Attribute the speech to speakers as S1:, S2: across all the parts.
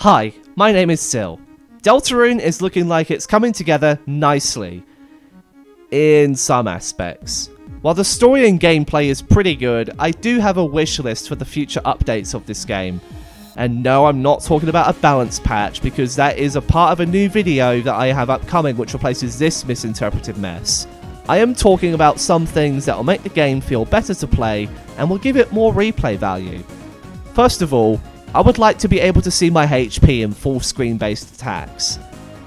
S1: Hi, my name is Sil. Deltarune is looking like it's coming together nicely, in some aspects. While the story and gameplay is pretty good, I do have a wish list for the future updates of this game. And no, I'm not talking about a balance patch, because that is a part of a new video that I have upcoming which replaces this misinterpreted mess. I am talking about some things that will make the game feel better to play and will give it more replay value. First of all, I would like to be able to see my HP in full screen based attacks.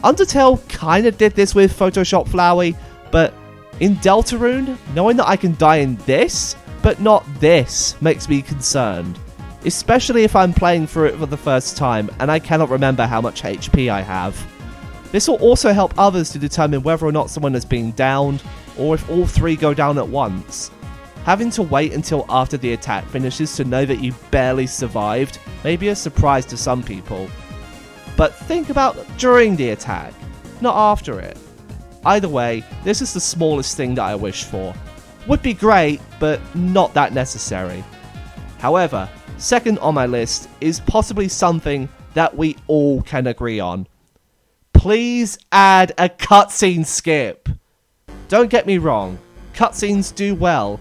S1: Undertale kinda did this with Photoshop Flowey, but in Deltarune, knowing that I can die in this, but not this, makes me concerned. Especially if I'm playing through it for the first time and I cannot remember how much HP I have. This will also help others to determine whether or not someone has been downed, or if all three go down at once. Having to wait until after the attack finishes to know that you barely survived may be a surprise to some people. But think about during the attack, not after it. Either way, this is the smallest thing that I wish for. Would be great, but not that necessary. However, second on my list is possibly something that we all can agree on. Please add a cutscene skip. Don't get me wrong, cutscenes do well,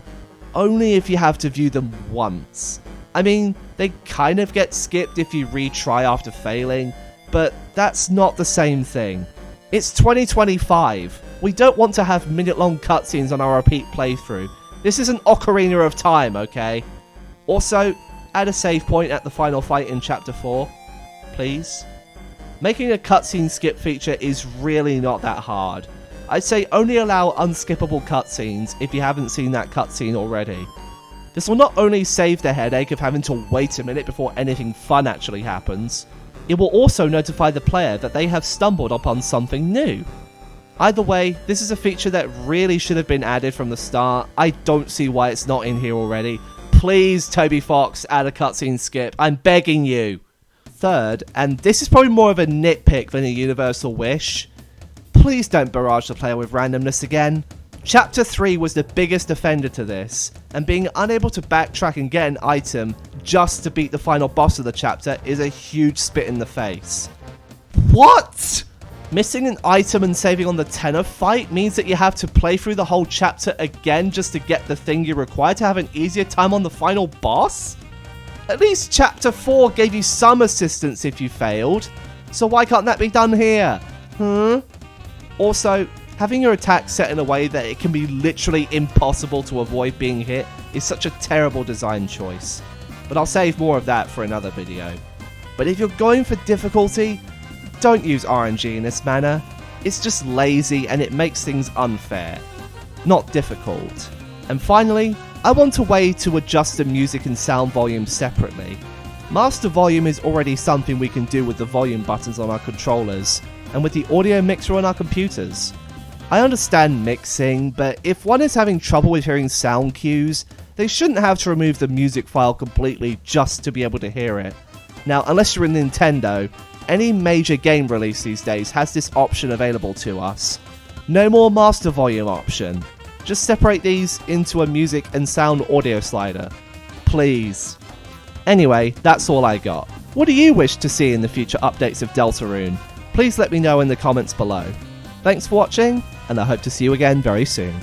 S1: only if you have to view them once. I mean, they kind of get skipped if you retry after failing, but that's not the same thing. It's 2025. We don't want to have minute-long cutscenes on our repeat playthrough. This is an Ocarina of Time, okay? Also, add a save point at the final fight in Chapter 4, please. Making a cutscene skip feature is really not that hard. I'd say only allow unskippable cutscenes if you haven't seen that cutscene already. This will not only save the headache of having to wait a minute before anything fun actually happens, it will also notify the player that they have stumbled upon something new. Either way, this is a feature that really should have been added from the start. I don't see why it's not in here already. Please, Toby Fox, add a cutscene skip. I'm begging you. Third, and this is probably more of a nitpick than a universal wish, please don't barrage the player with randomness again. Chapter 3 was the biggest offender to this, and being unable to backtrack and get an item just to beat the final boss of the chapter is a huge spit in the face. What? Missing an item and saving on the tenor fight means that you have to play through the whole chapter again just to get the thing you require to have an easier time on the final boss? At least Chapter 4 gave you some assistance if you failed, so why can't that be done here? Also, having your attack set in a way that it can be literally impossible to avoid being hit is such a terrible design choice. But I'll save more of that for another video. But if you're going for difficulty, don't use RNG in this manner. It's just lazy and it makes things unfair, not difficult. And finally, I want a way to adjust the music and sound volume separately. Master volume is already something we can do with the volume buttons on our controllers, and with the audio mixer on our computers. I understand mixing, but if one is having trouble with hearing sound cues, they shouldn't have to remove the music file completely just to be able to hear it. Now, unless you're in Nintendo, any major game release these days has this option available to us. No more master volume option. Just separate these into a music and sound audio slider. Please. Anyway, that's all I got. What do you wish to see in the future updates of Deltarune? Please let me know in the comments below. Thanks for watching, and I hope to see you again very soon.